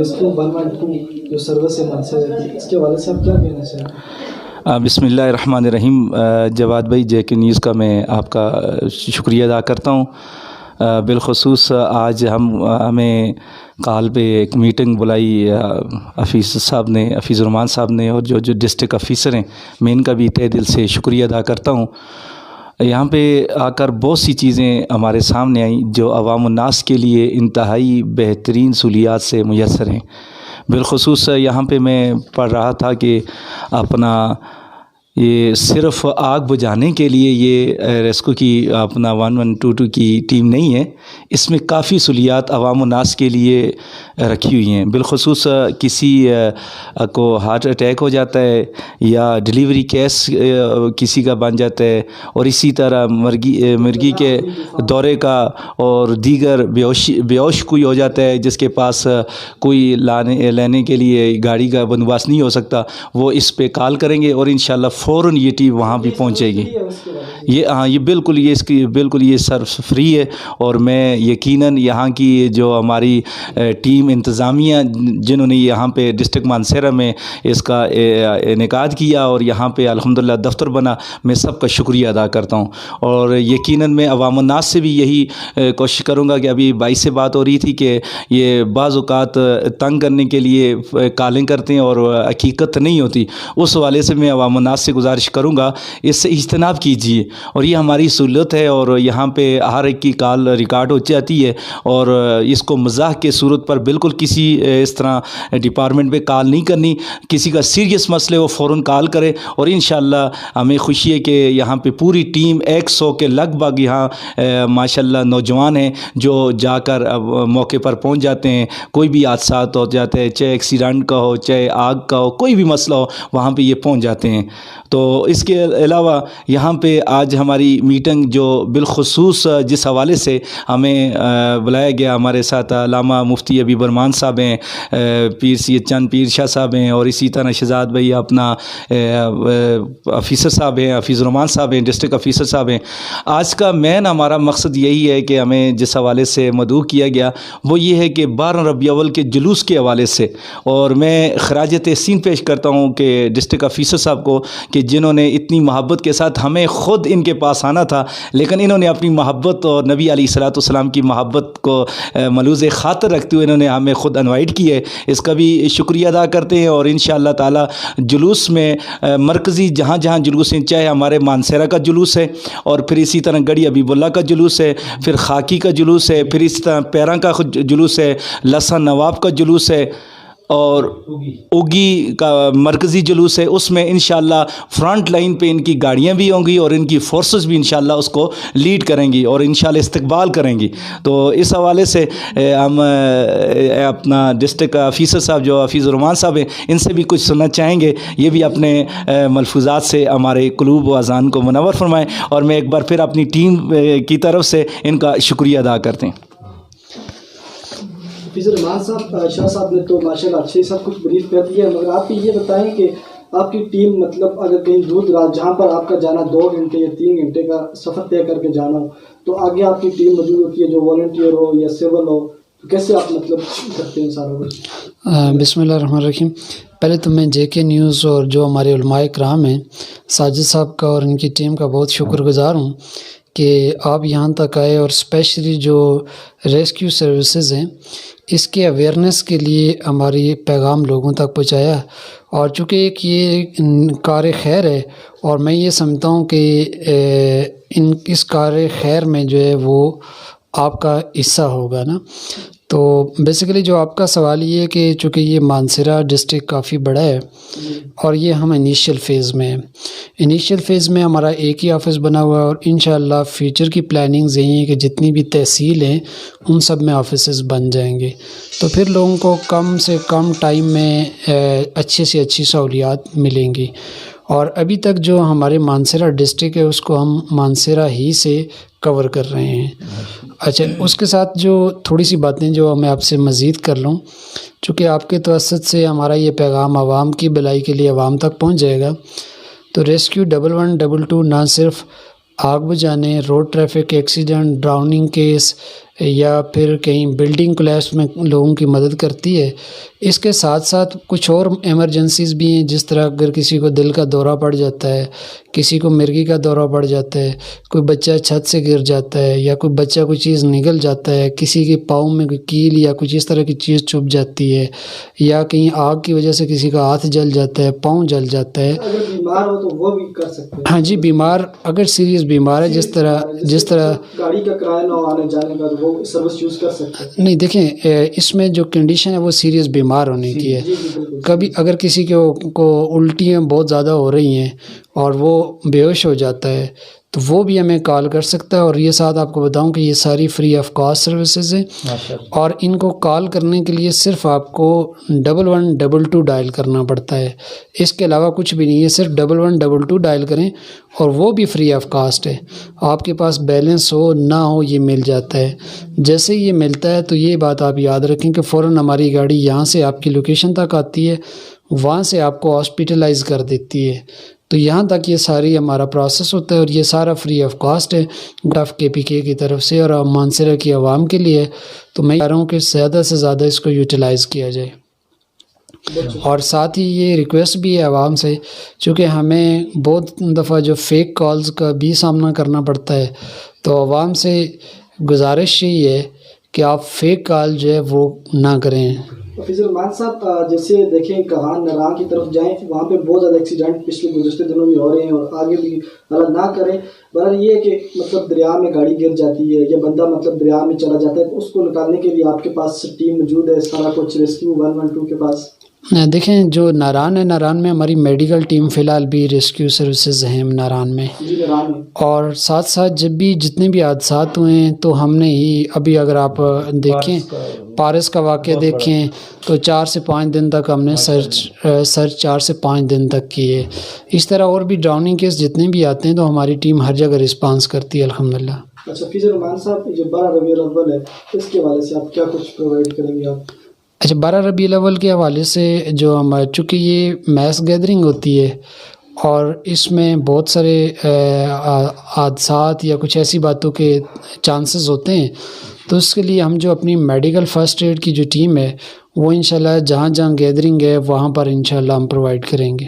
Rescue 112 جو service ہے مانسہرہ کی، اس کے حوالے سے آپ کیا کہنا چاہیں گے؟ بسم اللہ الرحمن الرحیم۔ جواد بھائی جے کے نیوز کا میں آپ کا شکریہ ادا کرتا ہوں۔ بالخصوص آج ہمیں کال پہ ایک میٹنگ بلائی حفیظ الرحمان صاحب نے، اور جو ڈسٹرکٹ آفیسر ہیں میں ان کا بھی تہ دل سے شکریہ ادا کرتا ہوں۔ یہاں پہ آ کر بہت سی چیزیں ہمارے سامنے آئیں جو عوام الناس کے لیے انتہائی بہترین سہولیات سے میسر ہیں۔ بالخصوص یہاں پہ میں پڑھ رہا تھا کہ اپنا یہ صرف آگ بجھانے کے لیے یہ ریسکیو کی اپنا 1122 کی ٹیم نہیں ہے، اس میں کافی سہولیات عوام الناس کے لیے رکھی ہوئی ہیں۔ بالخصوص کسی کو ہارٹ اٹیک ہو جاتا ہے یا ڈیلیوری کیس کسی کا بن جاتا ہے، اور اسی طرح مرگی کے دورے کا اور دیگر بیہوش کوئی ہو جاتا ہے جس کے پاس کوئی لینے کے لیے گاڑی کا بندوبست نہیں ہو سکتا، وہ اس پہ کال کریں گے اور انشاءاللہ فوراً یہ ٹیم وہاں بھی پہنچ جائے گی۔ یہ بالکل یہ سروس فری ہے، اور میں یقیناً یہاں کی جو ہماری ٹیم انتظامیہ جنہوں نے یہاں پہ ڈسٹرکٹ مانسہرہ میں اس کا انعقاد کیا اور یہاں پہ الحمدللہ دفتر بنا، میں سب کا شکریہ ادا کرتا ہوں۔ اور یقیناً میں عوام الناس سے بھی یہی کوشش کروں گا کہ ابھی بھائی سے بات ہو رہی تھی کہ یہ بعض اوقات تنگ کرنے کے لیے کالیں کرتے ہیں اور حقیقت نہیں ہوتی، اس حوالے سے میں عوام الناس سے گزارش کروں گا اس سے اجتناب کیجیے، اور یہ ہماری سہولت ہے، اور یہاں پہ ہر ایک کی کال ریکارڈ ہو جاتی ہے، اور اس کو مزاح کے صورت پر بالکل کسی اس طرح ڈپارٹمنٹ پہ کال نہیں کرنی۔ کسی کا سیریس مسئلے وہ فوراً کال کرے، اور انشاءاللہ ہمیں خوشی ہے کہ یہاں پہ پوری ٹیم 100 کے لگ بھگ یہاں ماشاءاللہ نوجوان ہیں جو جا کر موقع پر پہنچ جاتے ہیں۔ کوئی بھی حادثات ہو جاتے ہیں، چاہے ایکسیڈنٹ کا ہو، چاہے آگ کا ہو، کوئی بھی مسئلہ ہو، وہاں پہ یہ پہنچ جاتے ہیں۔ تو اس کے علاوہ یہاں پہ آج ہماری میٹنگ جو بالخصوص جس حوالے سے ہمیں بلایا گیا، ہمارے ساتھ علامہ مفتی حبیب الرحمان صاحب ہیں، پیر سید چند پیر شاہ صاحب ہیں، اور اسی طرح شہزاد بھائی اپنا آفیسر صاحب ہیں، حفیظ الرحمان صاحب ہیں، ڈسٹرکٹ آفیسر صاحب ہیں۔ آج کا مین ہمارا مقصد یہی ہے کہ ہمیں جس حوالے سے مدعو کیا گیا وہ یہ ہے کہ 12 ربیع الاول کے جلوس کے حوالے سے، اور میں خراج تحسین پیش کرتا ہوں کہ ڈسٹرکٹ آفیسر صاحب کو کہ جنہوں نے اتنی محبت کے ساتھ، ہمیں خود ان کے پاس آنا تھا لیکن انہوں نے اپنی محبت اور نبی علیہ الصلوۃ والسلام کی محبت کو ملحوظ خاطر رکھتے ہوئے انہوں نے ہمیں خود انوائٹ کیا ہے، اس کا بھی شکریہ ادا کرتے ہیں۔ اور انشاءاللہ تعالی جلوس میں مرکزی جہاں جہاں جلوس ہیں، چاہے ہمارے مانسہرہ کا جلوس ہے، اور پھر اسی طرح گڑھی حبیب اللہ کا جلوس ہے، پھر خاکی کا جلوس ہے، پھر اسی طرح پیراں کا جلوس ہے، لسا نواب کا جلوس ہے، اور اوگی کا مرکزی جلوس ہے۔ اس میں انشاءاللہ فرنٹ لائن پہ ان کی گاڑیاں بھی ہوں گی اور ان کی فورسز بھی انشاءاللہ اس کو لیڈ کریں گی اور انشاءاللہ استقبال کریں گی۔ تو اس حوالے سے ہم اپنا ڈسٹرکٹ آفیسر صاحب جو حفیظ الرحمان صاحب ہیں ان سے بھی کچھ سننا چاہیں گے، یہ بھی اپنے ملفوظات سے ہمارے قلوب و اذان کو منور فرمائیں، اور میں ایک بار پھر اپنی ٹیم کی طرف سے ان کا شکریہ ادا کرتے ہیں۔ حفیظ الرحمان صاحب، شاہ صاحب نے تو ماشاءاللہ اچھے سب کچھ بریف کر دیا، مگر آپ یہ بتائیں کہ آپ کی ٹیم مطلب اگر کہیں دور دراز جہاں پر آپ کا جانا 2 گھنٹے یا 3 گھنٹے کا سفر طے کر کے جانا ہو، تو آگے آپ کی ٹیم موجود ہوتی ہے جو والنٹیئر ہو یا سول ہو، تو کیسے آپ مطلب کرتے ہیں سارا کچھ؟ بسم اللہ الرحمن الرحیم۔ پہلے تو میں جے کے نیوز اور جو ہمارے علماء کرام ہیں، ساجد صاحب کا اور ان کی ٹیم کا بہت شکر گزار ہوں کہ آپ یہاں تک آئے، اور اسپیشلی جو ریسکیو سروسز ہیں اس کے اویئرنیس کے لیے ہماری پیغام لوگوں تک پہنچایا۔ اور چونکہ ایک یہ کار خیر ہے، اور میں یہ سمجھتا ہوں کہ اس کار خیر میں جو ہے وہ آپ کا حصہ ہوگا نا۔ تو بیسیکلی جو آپ کا سوال یہ ہے کہ چونکہ یہ مانسہرہ ڈسٹرکٹ کافی بڑا ہے اور یہ ہم انیشیل فیز میں ہیں، انیشیل فیز میں ہمارا ایک ہی آفس بنا ہوا ہے، اور انشاءاللہ فیوچر کی پلاننگز یہی ہیں کہ جتنی بھی تحصیل ہیں ان سب میں آفیسز بن جائیں گے، تو پھر لوگوں کو کم سے کم ٹائم میں اچھے سے اچھی سہولیات ملیں گی۔ اور ابھی تک جو ہمارے مانسہرہ ڈسٹرکٹ ہے اس کو ہم مانسہرہ ہی سے کور کر رہے ہیں۔ اچھا، اس کے ساتھ جو تھوڑی سی باتیں جو میں آپ سے مزید کر لوں، چونکہ آپ کے توسط سے ہمارا یہ پیغام عوام کی بھلائی کے لیے عوام تک پہنچ جائے گا، تو ریسکیو 1122 نہ صرف آگ بجھانے، روڈ ٹریفک ایکسیڈنٹ، ڈراؤننگ کیس، یا پھر کہیں بلڈنگ کولیپس میں لوگوں کی مدد کرتی ہے۔ اس کے ساتھ ساتھ کچھ اور ایمرجنسیز بھی ہیں، جس طرح اگر کسی کو دل کا دورہ پڑ جاتا ہے، کسی کو مرگی کا دورہ پڑ جاتا ہے، کوئی بچہ چھت سے گر جاتا ہے، یا کوئی بچہ کوئی چیز نگل جاتا ہے، کسی کے پاؤں میں کوئی کیل یا کچھ اس طرح کی چیز چھپ جاتی ہے، یا کہیں آگ کی وجہ سے کسی کا ہاتھ جل جاتا ہے، پاؤں جل جاتا ہے۔ اگر بیمار ہو تو وہ بھی کر سکتے ہیں؟ ہاں جی، بیمار اگر سیریس بیمار ہے، جس طرح گاڑی کا کرایہ نہ آنے جانے کا، تو وہ سروس یوز کر سکتے ہیں؟ نہیں، دیکھیں اس میں جو کنڈیشن ہے وہ سیریس بیمار ہونے کی ہے۔ کبھی اگر کسی کو الٹیاں بہت زیادہ ہو رہی ہیں اور وہ بے ہوش ہو جاتا ہے تو وہ بھی ہمیں کال کر سکتا ہے، اور یہ ساتھ آپ کو بتاؤں کہ یہ ساری فری آف کاسٹ سروسز ہیں، اور ان کو کال کرنے کے لیے صرف آپ کو 1122 ڈائل کرنا پڑتا ہے، اس کے علاوہ کچھ بھی نہیں ہے، صرف 1122 ڈائل کریں اور وہ بھی فری آف کاسٹ ہے۔ آپ کے پاس بیلنس ہو نہ ہو یہ مل جاتا ہے۔ جیسے ہی یہ ملتا ہے تو یہ بات آپ یاد رکھیں کہ فوراً ہماری گاڑی یہاں سے آپ کی لوکیشن تک آتی ہے، وہاں سے آپ کو ہاسپٹلائز کر دیتی ہے۔ تو یہاں تک یہ ساری ہمارا پروسیس ہوتا ہے، اور یہ سارا فری آف کاسٹ ہے گراف KPK کی طرف سے اور مانسہرہ کی عوام کے لیے۔ تو میں چاہ رہا ہوں کہ زیادہ سے زیادہ اس کو یوٹیلائز کیا جائے، اور ساتھ ہی یہ ریکویسٹ بھی ہے عوام سے، چونکہ ہمیں بہت دفعہ جو فیک کالز کا بھی سامنا کرنا پڑتا ہے، تو عوام سے گزارش یہی ہے کہ آپ فیک کال جو ہے وہ نہ کریں۔ حفیظ الرحمان صاحب، جیسے دیکھیں کہان نران کی طرف جائیں، وہاں پہ بہت زیادہ ایکسیڈنٹ پچھلے گزشتہ دنوں میں ہو رہے ہیں، اور آگے بھی اللہ نہ کرے۔ بہرحال یہ ہے کہ مطلب دریا میں گاڑی گر جاتی ہے یا بندہ مطلب دریا میں چلا جاتا ہے، تو اس کو نکالنے کے لیے آپ کے پاس ٹیم موجود ہے، سارا کچھ ریسکیو 112 کے پاس؟ دیکھیں جو ناران ہے، ناران میں ہماری میڈیکل ٹیم فی الحال بھی ریسکیو سروسز ہیں ناران میں، جی ناران میں، اور ساتھ ساتھ جتنے بھی حادثات ہوئے ہیں تو ہم نے ہی ابھی اگر آپ دیکھیں پارس کا واقعہ دیکھیں تو 4 سے 5 دن تک ہم نے سرچ 4 سے 5 دن تک کیے۔ اس طرح اور بھی ڈراؤننگ کیس جتنے بھی آتے ہیں تو ہماری ٹیم ہر جگہ رسپانس کرتی ہے الحمدللہ۔ اچھا حفیظ الرحمان صاحب، جو 12 ربیع الاول ہے اس کے حوالے سے آپ کیا کچھ پرووائڈ کریں گے آپ؟ اچھا، 12 ربیع الاول کے حوالے سے جو چونکہ یہ میس گیدرنگ ہوتی ہے اور اس میں بہت سارے حادثات یا کچھ ایسی باتوں کے چانسز ہوتے ہیں، تو اس کے لیے ہم جو اپنی میڈیکل فرسٹ ایڈ کی جو ٹیم ہے وہ انشاءاللہ جہاں جہاں گیدرنگ ہے وہاں پر انشاءاللہ ہم پرووائڈ کریں گے۔